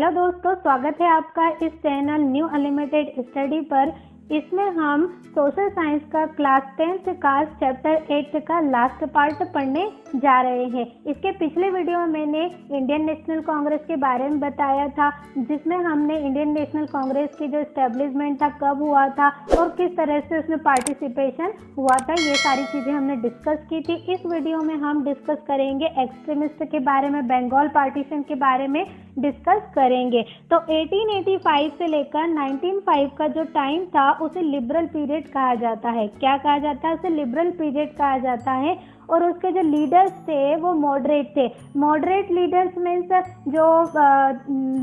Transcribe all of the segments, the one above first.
Hello दोस्तों, स्वागत है आपका इस चैनल न्यू अनलिमिटेड स्टडी पर। इसमें हम सोशल साइंस का क्लास 10th का चैप्टर 8 का लास्ट पार्ट पढ़ने जा रहे हैं। इसके पिछले वीडियो में मैंने इंडियन नेशनल कांग्रेस के बारे में बताया था, जिसमें हमने इंडियन नेशनल कांग्रेस की जो एस्टेब्लिशमेंट था, कब हुआ था और किस तरह से उसमें पार्टिसिपेशन हुआ था, ये सारी चीज़ें हमने डिस्कस की थी। इस वीडियो में हम डिस्कस करेंगे एक्सट्रीमिस्ट के बारे में, बंगाल पार्टीशन के बारे में डिस्कस करेंगे। तो 1885 से लेकर 1905 का जो टाइम था उसे लिबरल पीरियड कहा जाता है। क्या कहा जाता है? उसे लिबरल पीरियड कहा जाता है। और उसके जो लीडर्स थे वो मॉडरेट थे। मॉडरेट लीडर्स मीन्स जो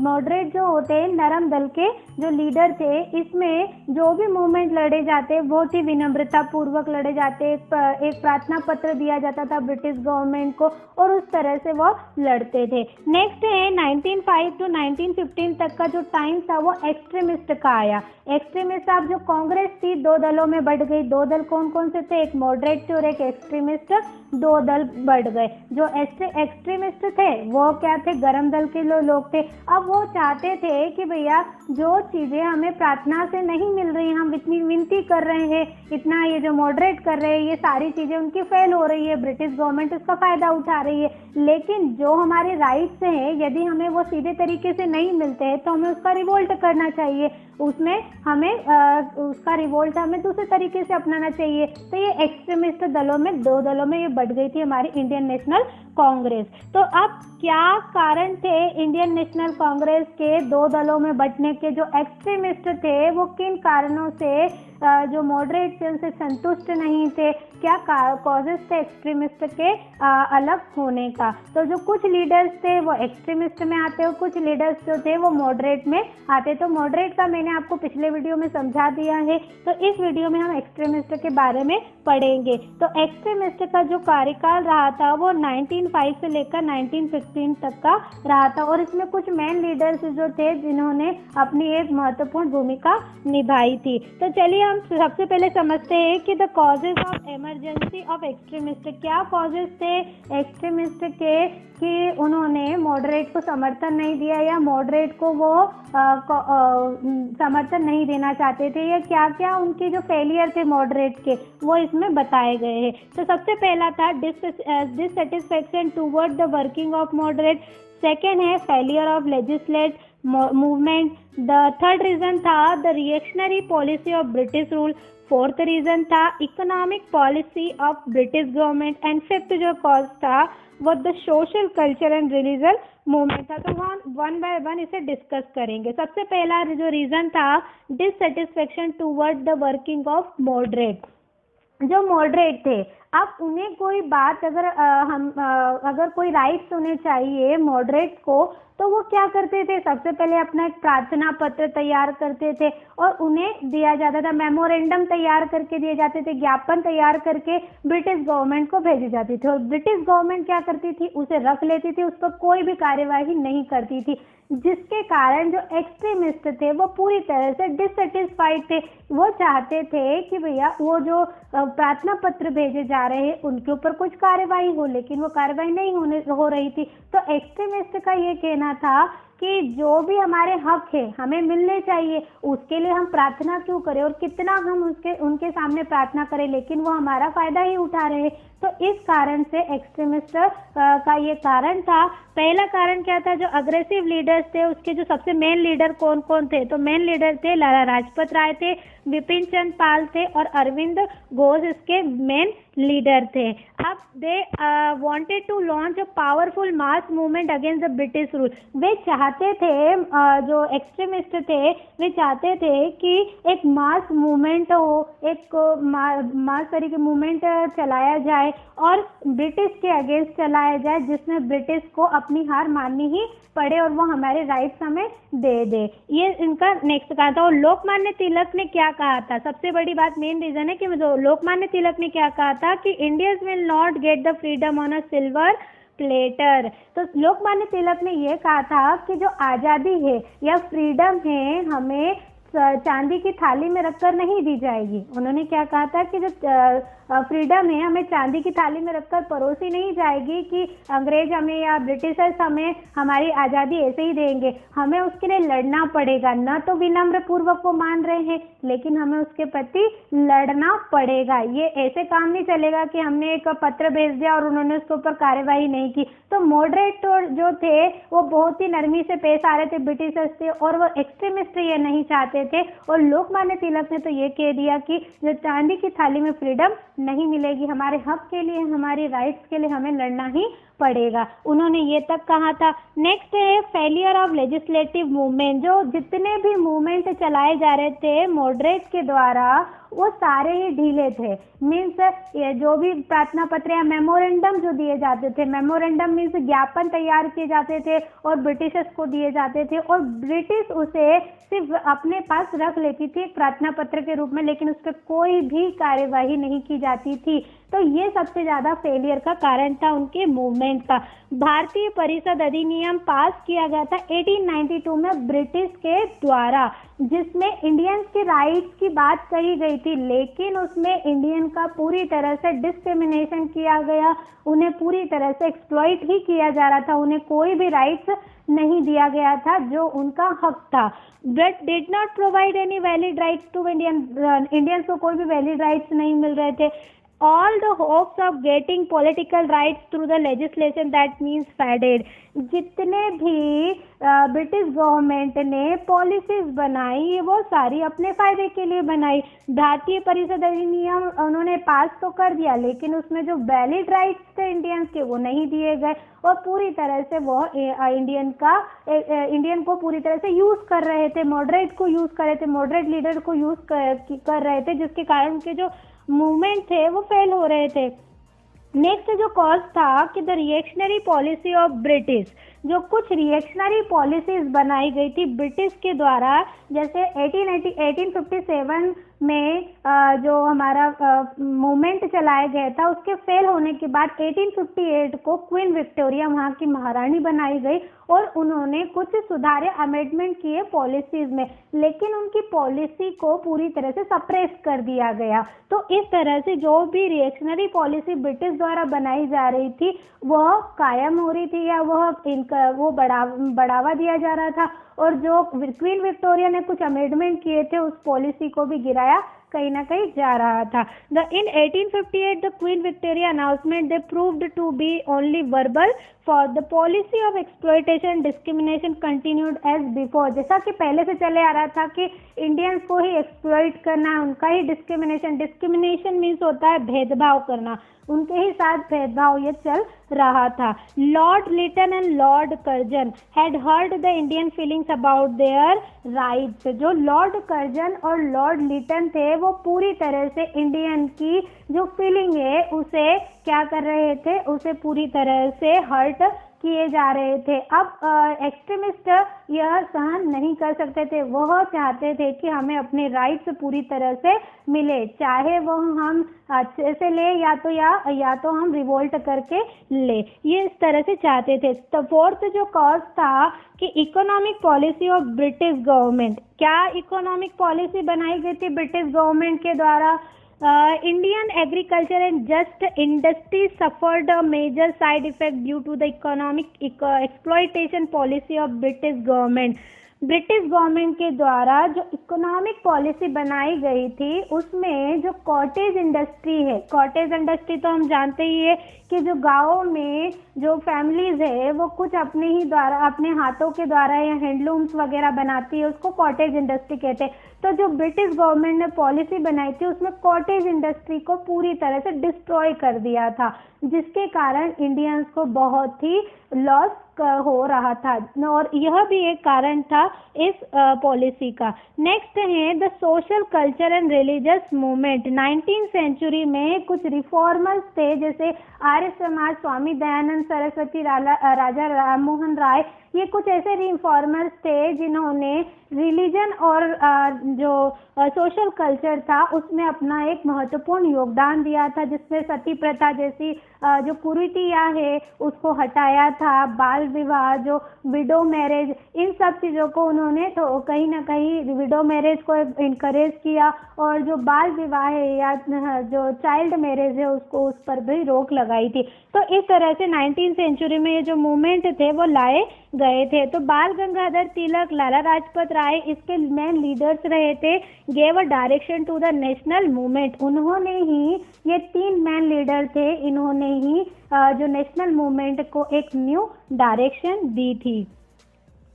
मॉडरेट जो होते हैं, नरम दल के जो लीडर थे, इसमें जो भी मूवमेंट लड़े जाते बहुत ही विनम्रता पूर्वक लड़े जाते। एक प्रार्थना पत्र दिया जाता था ब्रिटिश गवर्नमेंट को और उस तरह से वो लड़ते थे। नेक्स्ट है 1905 टू 1915 तक का जो टाइम था वो एक्सट्रीमिस्ट का आया। एक्सट्रीमिस्ट अब जो कांग्रेस थी दो दलों में बढ़ गई। दो दल कौन कौन से थे? एक मॉडरेट थे और एक एक्सट्रीमिस्ट। दो दल बढ़ गए। जो एक्सट्रीमिस्ट थे वो क्या थे? गरम दल के लोग थे। अब वो चाहते थे कि भैया जो चीजें हमें प्रार्थना से नहीं मिल रही, हम इतनी विनती कर रहे हैं, इतना ये जो मॉडरेट कर रहे हैं, ये सारी चीजें उनकी फेल हो रही है, ब्रिटिश गवर्नमेंट उसका फायदा उठा रही है। लेकिन जो हमारे राइट्स हैं, यदि हमें वो सीधे तरीके से नहीं मिलते हैं तो हमें उसका रिवोल्ट करना चाहिए। उसमें हमें उसका रिवोल्ट हमें दूसरे तरीके से अपनाना चाहिए। तो ये एक्सट्रीमिस्ट दलों में, दो दलों में ये बढ़ गई थी हमारी इंडियन नेशनल कांग्रेस। तो अब क्या कारण थे इंडियन नेशनल कांग्रेस के दो दलों में बंटने के? जो एक्सट्रीमिस्ट थे वो किन कारणों से जो मॉडरेट थे उनसे संतुष्ट नहीं थे? क्या कॉजेस थे एक्सट्रीमिस्ट के अलग होने का? तो जो कुछ लीडर्स थे वो एक्सट्रीमिस्ट में आते और कुछ लीडर्स जो थे वो मॉडरेट में आते। तो मॉडरेट का मैंने आपको पिछले वीडियो में समझा दिया है, तो इस वीडियो में हम एक्सट्रीमिस्ट के बारे में पढ़ेंगे। तो एक्सट्रीमिस्ट का जो कार्यकाल रहा था वो 1905 से लेकर 1915 तक का रहा था। और इसमें कुछ मेन लीडर्स जो थे जिन्होंने अपनी एक महत्वपूर्ण भूमिका निभाई थी। तो चलिए हम सबसे पहले समझते हैं कि the causes of emergency of extremist. क्या कॉजेज थे एक्सट्रीमिस्ट के कि उन्होंने मॉडरेट को समर्थन नहीं दिया या मॉडरेट को वो समर्थन नहीं देना चाहते थे, या क्या क्या उनके जो फेलियर थे मॉडरेट के वो इसमें बताए गए हैं। तो सबसे पहला था dissatisfaction toward the working of moderate. Second है failure of legislate movement. The third reason था the reactionary policy of British rule. Fourth reason था economic policy of British government. And fifth जो कॉज था वो the social culture and religion movement था। तो हम one by one इसे discuss करेंगे। सबसे पहला जो रीजन था dissatisfaction toward the working of moderate. जो मॉडरेट थे, अब उन्हें कोई बात अगर कोई राइट्स उन्हें चाहिए मॉडरेट को, तो वो क्या करते थे? सबसे पहले अपना एक प्रार्थना पत्र तैयार करते थे और उन्हें दिया जाता था। मेमोरेंडम तैयार करके दिए जाते थे, ज्ञापन तैयार करके ब्रिटिश गवर्नमेंट को भेजी जाती थी। और ब्रिटिश गवर्नमेंट क्या करती थी? उसे रख लेती थी, उस पर कोई भी कार्यवाही नहीं करती थी, जिसके कारण जो एक्सट्रीमिस्ट थे वो पूरी तरह से डिससेटिस्फाइड थे। वो चाहते थे कि भैया वो जो प्रार्थना पत्र भेजे जा रहे हैं उनके ऊपर कुछ कार्यवाही हो, लेकिन वो कार्यवाही नहीं हो रही थी। तो एक्सट्रीमिस्ट का ये कहना था कि जो भी हमारे हक है हमें मिलने चाहिए, उसके लिए हम प्रार्थना क्यों करें और कितना हम उनके सामने प्रार्थना करें, लेकिन वो हमारा फायदा ही उठा रहे। तो इस कारण से एक्सट्रीमिस्ट का ये कारण था। पहला कारण क्या था? जो अग्रेसिव लीडर्स थे उसके जो सबसे मेन लीडर कौन कौन थे? तो मेन लीडर थे लाला लाजपत राय थे, विपिन चंद्र पाल थे और अरविंद घोष इसके मेन लीडर थे। अब they wanted to launch a powerful mass movement against the British rule. वे चाहते थे, जो एक्सट्रीमिस्ट थे वे चाहते थे कि एक मास मूवमेंट हो, एक मास तरीके मूवमेंट चलाया जाए और ब्रिटिश के अगेंस्ट चलाया जाए, जिसमें ब्रिटिश को अपनी हार माननी ही पड़े और वो हमारे राइट्स हमें दे। ये इनका नेक्स्ट कहा था। और लोकमान्य तिलक ने क्या कहा था? सबसे बड़ी बात, मेन रीजन है कि जो लोकमान्य तिलक ने क्या कहा था कि Indians will not get the freedom on a silver platter. तो लोकमान्य तिलक ने यह कहा था कि जो आज़ादी है या फ्रीडम है हमें चांदी की थाली में रखकर नहीं दी जाएगी। उन्होंने क्या कहा था कि जो फ्रीडम है हमें चांदी की थाली में रखकर परोसी नहीं जाएगी कि अंग्रेज हमें या ब्रिटिशर्स हमें हमारी आज़ादी ऐसे ही देंगे। हमें उसके लिए लड़ना पड़ेगा। न तो विनम्र पूर्वक वो मान रहे हैं, लेकिन हमें उसके प्रति लड़ना पड़ेगा। ये ऐसे काम नहीं चलेगा कि हमने एक पत्र भेज दिया और उन्होंने उसके ऊपर कार्यवाही नहीं की। तो मॉडरेट जो थे वो बहुत ही नरमी से पेश आ रहे थे ब्रिटिशर्स से, और वो एक्सट्रीमिस्ट ये नहीं चाहते थे। और लोकमान्य तिलक ने तो ये कह दिया कि जो चांदी की थाली में फ्रीडम नहीं मिलेगी, हमारे हक के लिए, हमारी राइट्स के लिए हमें लड़ना ही पड़ेगा। उन्होंने ये तक कहा था। नेक्स्ट है फेलियर ऑफ लेजिस्लेटिव मूवमेंट। जो जितने भी मूवमेंट चलाए जा रहे थे मॉडरेट के द्वारा वो सारे ही ढीले थे। मीन्स जो भी प्रार्थना पत्र या मेमोरेंडम जो दिए जाते थे, मेमोरेंडम मीन्स ज्ञापन तैयार किए जाते थे और ब्रिटिशर्स को दिए जाते थे, और ब्रिटिश उसे सिर्फ अपने पास रख लेती थी एक प्रार्थना पत्र के रूप में, लेकिन उस पर कोई भी कार्यवाही नहीं की जाती थी। तो ये सबसे ज्यादा फेलियर का कारण था उनके मूवमेंट का। भारतीय परिषद अधिनियम पास किया गया था 1892 में ब्रिटिश के द्वारा, जिसमें इंडियंस के राइट्स की बात कही गई थी, लेकिन उसमें इंडियन का पूरी तरह से डिस्क्रिमिनेशन किया गया। उन्हें पूरी तरह से एक्सप्लॉइट ही किया जा रहा था। उन्हें कोई भी राइट्स नहीं दिया गया था जो उनका हक था। But did not provide any valid rights to Indians को कोई भी वैलिड राइट्स नहीं मिल रहे थे। All the hopes of getting political rights through the legislation that means faded। जितने भी ब्रिटिश गवर्नमेंट ने पॉलिसीज बनाई वो सारी अपने फायदे के लिए बनाई। भारतीय परिषद अधिनियम उन्होंने पास तो कर दिया, लेकिन उसमें जो वैलिड राइट्स थे इंडियंस के वो नहीं दिए गए, और पूरी तरह से वो इंडियन को पूरी तरह से यूज कर रहे थे, मॉडरेट को यूज कर रहे थे, मॉडरेट लीडर को यूज कर रहे थे, जिसके कारण उनके जो मूवमेंट थे वो फेल हो रहे थे। नेक्स्ट जो कॉज था कि the reactionary policy of British, जो कुछ रिएक्शनरी पॉलिसीज बनाई गई थी ब्रिटिश के द्वारा, जैसे 1857 में जो हमारा मूवमेंट चलाया गया था उसके फेल होने के बाद 1858 को क्वीन विक्टोरिया वहाँ की महारानी बनाई गई, और उन्होंने कुछ सुधारे अमेंडमेंट किए पॉलिसीज में, लेकिन उनकी पॉलिसी को पूरी तरह से सप्रेस कर दिया गया। तो इस तरह से जो भी रिएक्शनरी पॉलिसी ब्रिटिश द्वारा बनाई जा रही थी वह कायम हो रही थी, या वो बढ़ावा दिया जा रहा था, और जो क्वीन विक्टोरिया ने कुछ अमेंडमेंट किए थे उस पॉलिसी को भी गिराया कहीं ना कहीं जा रहा था। In 1858 the Queen Victoria announcement they proved to be only verbal for the policy of exploitation discrimination continued as before। जैसा कि पहले से चले आ रहा था कि इंडियंस को ही एक्सप्लॉइट करना, उनका ही डिस्क्रिमिनेशन मीन्स होता है भेदभाव करना, उनके ही साथ भेदभाव ये चल रहा था। Lord Lytton and Lord Curzon had heard the Indian feelings about their rights. जो लॉर्ड कर्जन और लॉर्ड लिटन थे वो पूरी तरह से इंडियन की जो फीलिंग है उसे क्या कर रहे थे, उसे पूरी तरह से हर्ट किए जा रहे थे। अब एक्सट्रीमिस्ट यह सहन नहीं कर सकते थे, वह चाहते थे कि हमें अपने राइट्स पूरी तरह से मिले, चाहे वो हम अच्छे से ले या तो हम रिवोल्ट करके ले, ये इस तरह से चाहते थे। तो फोर्थ जो कॉज था कि economic policy of British government. क्या इकोनॉमिक पॉलिसी बनाई गई थी ब्रिटिश गवर्नमेंट के द्वारा? Indian agriculture and just industry suffered a major side effect due to the economic exploitation policy of British government। British government के द्वारा जो इकोनॉमिक पॉलिसी बनाई गई थी उसमें जो कॉटेज इंडस्ट्री है, कॉटेज इंडस्ट्री तो हम जानते ही है कि जो गाँव में जो फैमिलीज है वो कुछ अपने ही द्वारा, अपने हाथों के द्वारा या हैंडलूम्स वगैरह बनाती है, उसको कॉटेज इंडस्ट्री कहते हैं। तो जो ब्रिटिश गवर्नमेंट ने पॉलिसी बनाई थी उसमें कॉटेज इंडस्ट्री को पूरी तरह से डिस्ट्रॉय कर दिया था, जिसके कारण इंडियंस को बहुत ही लॉस हो रहा था, और यह भी एक कारण था इस पॉलिसी का। नेक्स्ट है the social culture and religious movement. 19th century में कुछ रिफॉर्मर्स थे, जैसे आर्य समाज, स्वामी दयानंद सरस्वती, राजा राम मोहन राय, ये कुछ ऐसे रिफॉर्मर्स थे जिन्होंने रिलीजन और जो सोशल कल्चर था उसमें अपना एक महत्वपूर्ण योगदान दिया था, जिसमें सती प्रथा जैसी जो कुरीतियां है उसको हटाया था, बाल विवाह, जो विडो मैरिज, इन सब चीज़ों को उन्होंने तो कहीं ना कहीं विडो मैरिज को इनकरेज किया, और जो बाल विवाह है या जो चाइल्ड मैरिज है उसको उस पर भी रोक लगाई थी। तो इस तरह से 19वीं सेंचुरी में ये जो मूवमेंट थे वो लाए गए थे। तो बाल गंगाधर तिलक, लाला लाजपत राय इसके मेन लीडर्स रहे थे, gave a direction to the national movement. उन्होंने ही, ये 3 मेन लीडर थे, इन्होंने ही जो नेशनल मूवमेंट को एक न्यू डायरेक्शन दी थी।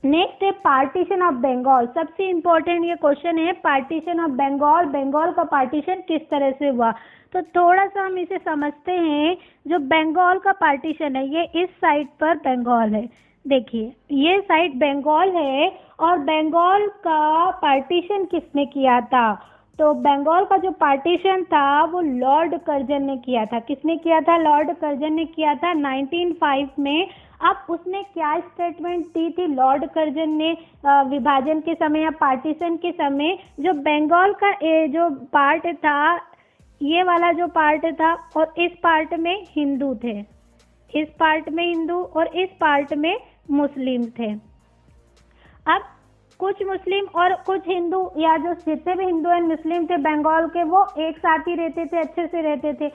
नेक्स्ट है पार्टीशन ऑफ बंगाल। सबसे इम्पोर्टेंट ये क्वेश्चन है, पार्टीशन ऑफ बंगाल, बंगाल का पार्टीशन किस तरह से हुआ। तो थोड़ा सा हम इसे समझते हैं। जो बंगाल का पार्टीशन है, ये इस साइड पर बंगाल है, देखिए ये साइड बंगाल है, और बंगाल का पार्टीशन किसने किया था। तो बंगाल का जो पार्टीशन था वो लॉर्ड कर्जन ने किया था। किसने किया था? लॉर्ड कर्जन ने किया था 1905 में। अब उसने क्या स्टेटमेंट दी थी लॉर्ड कर्जन ने विभाजन के समय या पार्टीशन के समय? जो बंगाल का जो पार्ट था, ये वाला जो पार्ट था, और इस पार्ट में हिंदू थे, इस पार्ट में हिंदू और इस पार्ट में मुस्लिम थे। अब कुछ मुस्लिम और कुछ हिंदू, या जो जितने भी हिंदू एंड मुस्लिम थे बंगाल के, वो एक साथ ही रहते थे, अच्छे से रहते थे।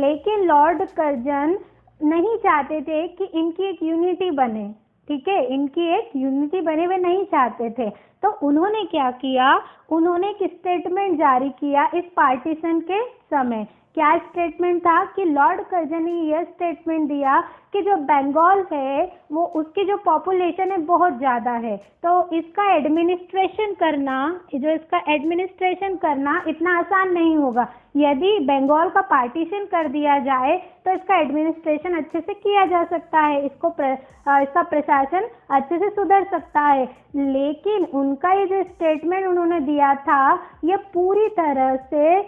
लेकिन लॉर्ड कर्जन नहीं चाहते थे कि इनकी एक यूनिटी बने, ठीक है, इनकी एक यूनिटी बने, वे नहीं चाहते थे। तो उन्होंने क्या किया, उन्होंने एक स्टेटमेंट जारी किया इस पार्टीशन के समय। क्या स्टेटमेंट था कि लॉर्ड कर्जन ने यह स्टेटमेंट दिया कि जो बंगाल है वो, उसकी जो पॉपुलेशन है बहुत ज़्यादा है, तो इसका एडमिनिस्ट्रेशन करना, जो इसका एडमिनिस्ट्रेशन करना इतना आसान नहीं होगा। यदि बंगाल का पार्टीशन कर दिया जाए तो इसका एडमिनिस्ट्रेशन अच्छे से किया जा सकता है, इसका प्रशासन अच्छे से सुधर सकता है। लेकिन उनका ये जो स्टेटमेंट उन्होंने दिया था, ये पूरी तरह से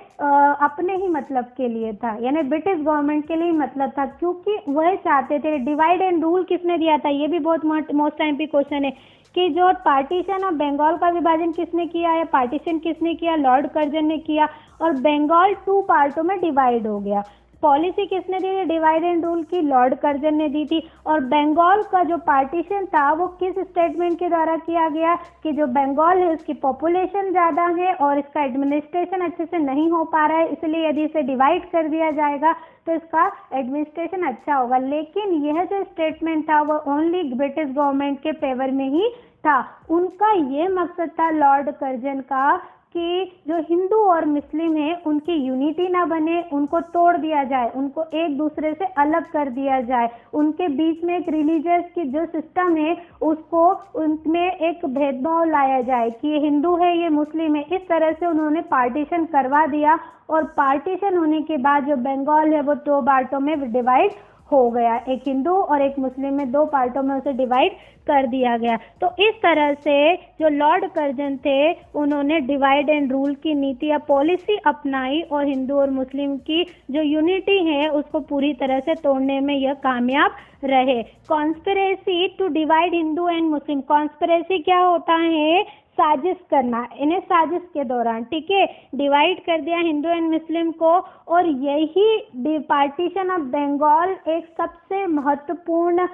अपने ही मतलब के लिए था, यानी ब्रिटिश गवर्नमेंट के लिए मतलब था, क्योंकि वह चाहते थे। डिवाइड एंड रूल किसने दिया था, ये भी बहुत मोस्ट टाइम क्वेश्चन है कि जो पार्टीशन ऑफ बंगाल का विभाजन किसने किया है, पार्टीशन किसने किया, लॉर्ड कर्जन ने किया, और बंगाल 2 पार्टों में डिवाइड हो गया। पॉलिसी किसने दी थी डिवाइड एंड रूल की? लॉर्ड कर्जन ने दी थी। और बंगाल का जो पार्टीशन था वो किस स्टेटमेंट के द्वारा किया गया कि जो बंगाल है उसकी पॉपुलेशन ज़्यादा है और इसका एडमिनिस्ट्रेशन अच्छे से नहीं हो पा रहा है, इसलिए यदि इसे डिवाइड कर दिया जाएगा तो इसका एडमिनिस्ट्रेशन अच्छा होगा। लेकिन यह जो स्टेटमेंट था वो ओनली ब्रिटिश गवर्नमेंट के फेवर में ही था। उनका ये मकसद था लॉर्ड कर्जन का कि जो हिंदू और मुस्लिम है उनकी यूनिटी ना बने, उनको तोड़ दिया जाए, उनको एक दूसरे से अलग कर दिया जाए, उनके बीच में एक रिलीजियस की जो सिस्टम है उसको, उनमें एक भेदभाव लाया जाए कि ये हिंदू है ये मुस्लिम है। इस तरह से उन्होंने पार्टीशन करवा दिया, और पार्टीशन होने के बाद जो बंगाल है वो 2 पार्टों में डिवाइड हो गया, एक हिंदू और एक मुस्लिम में 2 पार्टों में उसे डिवाइड कर दिया गया। तो इस तरह से जो लॉर्ड कर्जन थे उन्होंने डिवाइड एंड रूल की नीति या पॉलिसी अपनाई, और हिंदू और मुस्लिम की जो यूनिटी है उसको पूरी तरह से तोड़ने में यह कामयाब रहे। Conspiracy to divide Hindu and Muslim. Conspiracy क्या होता है? साजिश करना, इन्हें साजिश के दौरान, ठीक है, डिवाइड कर दिया हिंदू एंड मुस्लिम को। और यही पार्टीशन ऑफ बंगाल एक सबसे महत्वपूर्ण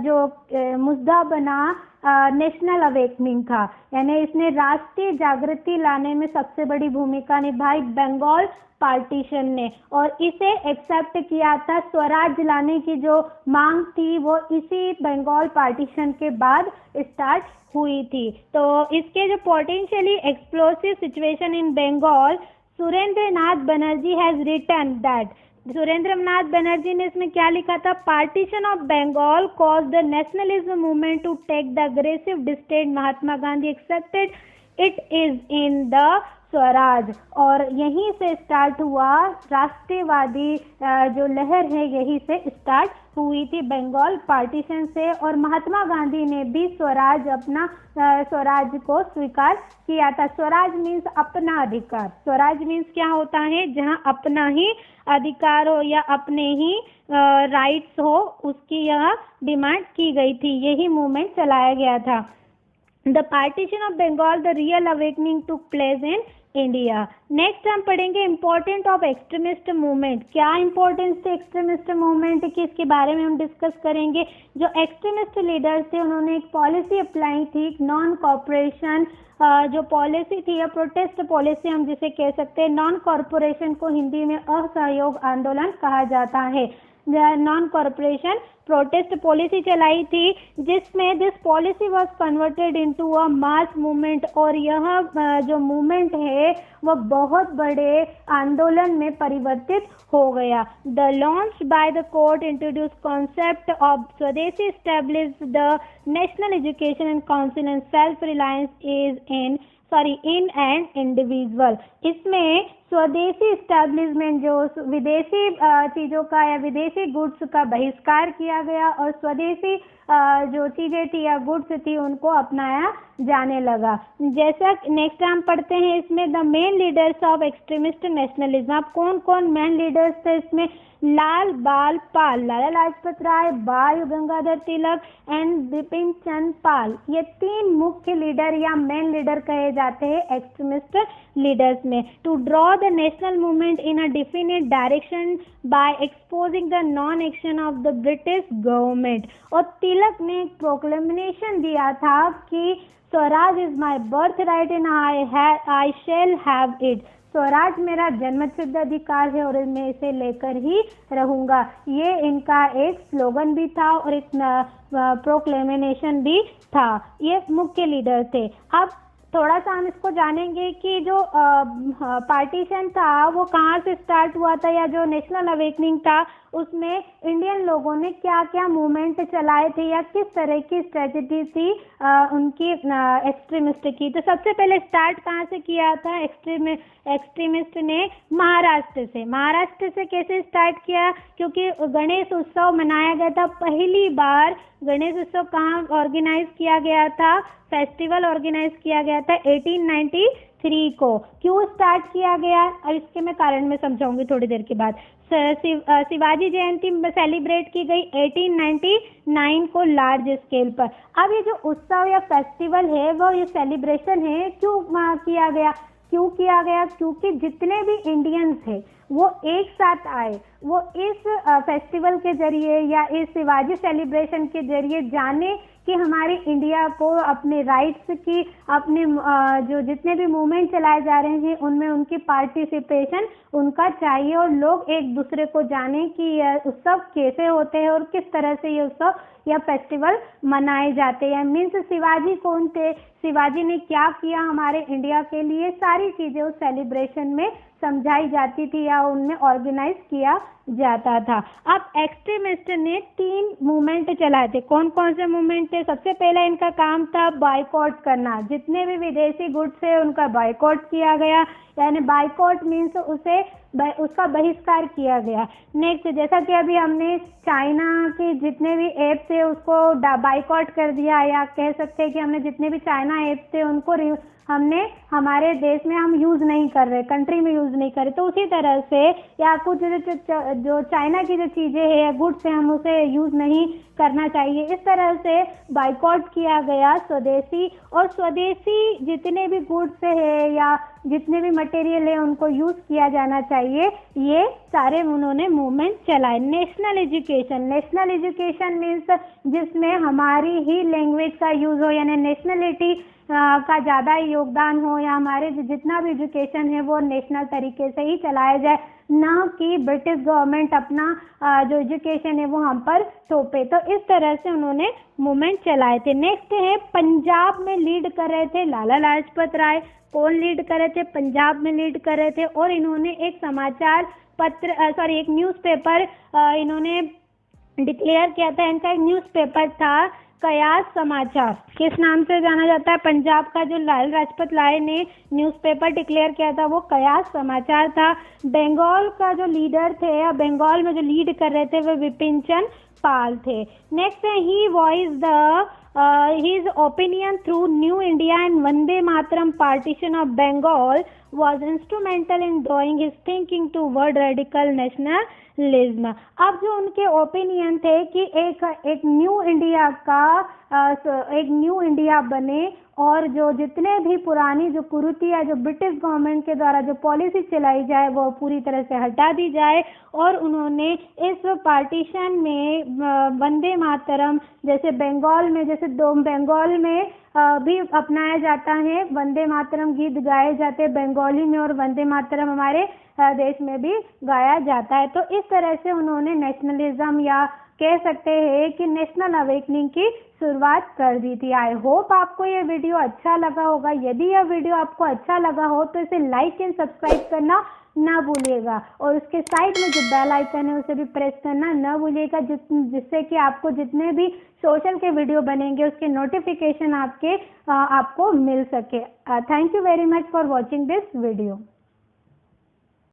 जो मुद्दा बना नेशनल अवेकनिंग था, यानी इसने राष्ट्रीय जागृति लाने में सबसे बड़ी भूमिका निभाई बंगाल पार्टीशन ने, और इसे एक्सेप्ट किया था। स्वराज लाने की जो मांग थी वो इसी बंगाल पार्टीशन के बाद स्टार्ट हुई थी। तो इसके जो potentially explosive situation in Bengal, Surendra Nath Banerjee has written that, Surendra Nath Banerjee ने इसमें क्या लिखा था? Partition of Bengal cause the nationalism movement to take the aggressive distance, Mahatma Gandhi accepted it is in the swaraj. और यहीं से स्टार्ट हुआ राष्ट्रवादी जो लहर है, यहीं से स्टार्ट हुई थी बंगाल पार्टीशन से, और महात्मा गांधी ने भी स्वराज, अपना स्वराज को स्वीकार किया था। स्वराज मीन्स अपना अधिकार। स्वराज मीन्स क्या होता है? जहां अपना ही अधिकार हो या अपने ही राइट्स हो, उसकी यह डिमांड की गई थी, यही मूवमेंट चलाया गया था। The partition of Bengal the real awakening took place in India. Next हम पढ़ेंगे इम्पोर्टेंट ऑफ एक्सट्रीमिस्ट मूवमेंट। क्या इंपॉर्टेंस थी एक्सट्रीमिस्ट मूवमेंट की, इसके बारे में हम डिस्कस करेंगे। जो एक्सट्रीमिस्ट लीडर्स थे उन्होंने एक पॉलिसी अप्लाई थी, नॉन कॉर्पोरेशन जो पॉलिसी थी या प्रोटेस्ट पॉलिसी हम जिसे कह सकते हैं। नॉन कॉर्पोरेशन को हिंदी में असहयोग आंदोलन कहा जाता है। नॉन कॉर्पोरेशन प्रोटेस्ट पॉलिसी चलाई थी जिसमें this policy was converted into a mass movement, और यह जो मूवमेंट है वह बहुत बड़े आंदोलन में परिवर्तित हो गया। The launch by the court introduce concept of swadeshi establish the national education and council and self reliance is in an individual. इसमें स्वदेशी एस्टैब्लिशमेंट जो विदेशी चीज़ों का या विदेशी गुड्स का बहिष्कार किया गया और स्वदेशी जो चीज़ें थी या गुड्स थी उनको अपनाया जाने लगा। जैसा नेक्स्ट हम पढ़ते हैं इसमें the main leaders of extremist nationalism. अब कौन कौन मेन लीडर्स थे इसमें? लाल बाल पाल, लाला लाजपत राय, बाल गंगाधर तिलक एंड बिपिन चंद्र पाल। ये तीन मुख्य लीडर या मेन लीडर कहे जाते हैं एक्सट्रीमिस्ट लीडर्स में। To draw the national movement in a definite direction by exposing the non action of the British government. और तिलक ने एक प्रोक्लेमेशन दिया था कि swaraj is my birth right and I shall have it. Swaraj मेरा जन्मसिद्ध अधिकार है और मैं इसे लेकर ही रहूंगा। ये इनका एक स्लोगन भी था और एक प्रोक्लेमेशन भी था। ये मुख्य लीडर थे। अब थोड़ा सा हम इसको जानेंगे कि जो पार्टीशन था वो कहाँ से स्टार्ट हुआ था, या जो नेशनल अवेकनिंग था उसमें इंडियन लोगों ने क्या क्या मूवमेंट चलाए थे या किस तरह की स्ट्रेटजी थी उनकी एक्सट्रीमिस्ट की। तो सबसे पहले स्टार्ट कहाँ से किया था एक्सट्रीमिस्ट ने? महाराष्ट्र से। महाराष्ट्र से कैसे स्टार्ट किया? क्योंकि गणेश उत्सव मनाया गया था पहली बार। गणेश उत्सव कहाँ ऑर्गेनाइज किया गया था? फेस्टिवल ऑर्गेनाइज किया गया था 1893 को। क्यों स्टार्ट किया गया? अब इसके मैं कारण में समझाऊंगी थोड़ी देर के बाद। शिवाजी जयंती सेलिब्रेट की गई 1899 को लार्ज स्केल पर। अब ये जो उत्सव या फेस्टिवल है वो ये सेलिब्रेशन है क्यों किया गया? क्योंकि जितने भी इंडियंस थे वो एक साथ आए, वो इस फेस्टिवल के जरिए या इस शिवाजी सेलिब्रेशन के जरिए जाने कि हमारी इंडिया को अपने राइट्स की, अपने जो जितने भी मूवमेंट चलाए जा रहे हैं उनमें उनकी पार्टिसिपेशन उनका चाहिए, और लोग एक दूसरे को जाने कि यह उत्सव कैसे होते हैं और किस तरह से ये उत्सव या फेस्टिवल मनाए जाते हैं। मीन्स शिवाजी कौन थे, शिवाजी ने क्या किया हमारे इंडिया के लिए, सारी चीज़ें उस सेलिब्रेशन में समझाई जाती थी या उनमें ऑर्गेनाइज किया जाता था। अब एक्सट्रीमिस्ट ने 3 मूवमेंट चलाए थे। कौन कौन से मूवमेंट थे? सबसे पहला इनका काम था बायकॉट करना। जितने भी विदेशी गुड्स है उनका बायकॉट किया गया, यानी बायकॉट मीन्स उसका बहिष्कार किया गया। नेक्स्ट, जैसा कि अभी हमने चाइना के जितने भी ऐप्स थे उसको बायकॉट कर दिया, या कह सकते हैं कि हमने जितने भी चाइना ऐप्स थे उनको हमने हमारे देश में हम यूज़ नहीं कर रहे, कंट्री में यूज़ नहीं कर रहे। तो उसी तरह से या कुछ जो चाइना की जो चीज़ें हैं या गुड्स हैं हम उसे यूज़ नहीं करना चाहिए। इस तरह से बायकॉट किया गया स्वदेशी, और स्वदेशी जितने भी गुड्स है या जितने भी मटेरियल है उनको यूज़ किया जाना चाहिए। ये सारे उन्होंने मूवमेंट चलाए। नेशनल एजुकेशन मीन्स जिसमें हमारी ही लैंग्वेज का यूज़ हो, यानी नेशनलिटी का ज़्यादा योगदान हो, या हमारे जितना भी एजुकेशन है वो नेशनल तरीके से ही चलाया जाए, ना कि ब्रिटिश गवर्नमेंट अपना जो एजुकेशन है वो हम पर थोपे। तो इस तरह से उन्होंने मूवमेंट चलाए थे। नेक्स्ट है पंजाब में लीड कर रहे थे लाला लाजपत राय। कौन लीड कर रहे थे? पंजाब में लीड कर रहे थे, और इन्होंने एक समाचार पत्र एक न्यूज़पेपर इन्होंने डिक्लेयर किया था। इनका एक न्यूज़पेपर था कयास समाचार, किस नाम से जाना जाता है? पंजाब का जो लाला लाजपत राय ने न्यूज़पेपर डिक्लेयर किया था वो कयास समाचार था। बंगाल का जो लीडर थे या बंगाल में जो लीड कर रहे थे वो बिपिन चंद्र पाल थे। नेक्स्ट है ही voice his opinion through New India and Vande Mataram partition of Bengal was instrumental in drawing his thinking toward radical nationalism। अब जो उनके ओपिनियन थे कि एक न्यू इंडिया बने और जो जितने भी पुरानी जो कुरीतियाँ जो ब्रिटिश गवर्नमेंट के द्वारा जो पॉलिसी चलाई जाए वो पूरी तरह से हटा दी जाए। और उन्होंने इस पार्टीशन में वंदे मातरम जैसे बंगाल में बंगाल में भी अपनाया जाता है, वंदे मातरम गीत गाए जाते हैं बंगाली में और वंदे मातरम हमारे देश में भी गाया जाता है। तो इस तरह से उन्होंने नेशनलिज्म या कह सकते हैं कि नेशनल अवेकनिंग की शुरुआत कर दी थी। आई होप आपको ये वीडियो अच्छा लगा होगा। यदि यह वीडियो आपको अच्छा लगा हो तो इसे लाइक एंड सब्सक्राइब करना ना भूलिएगा और उसके साइड में जो बेल आइकन है उसे भी प्रेस करना ना भूलिएगा, जिससे कि आपको जितने भी सोशल के वीडियो बनेंगे उसके नोटिफिकेशन आपको मिल सके। Thank you very much for watching this video.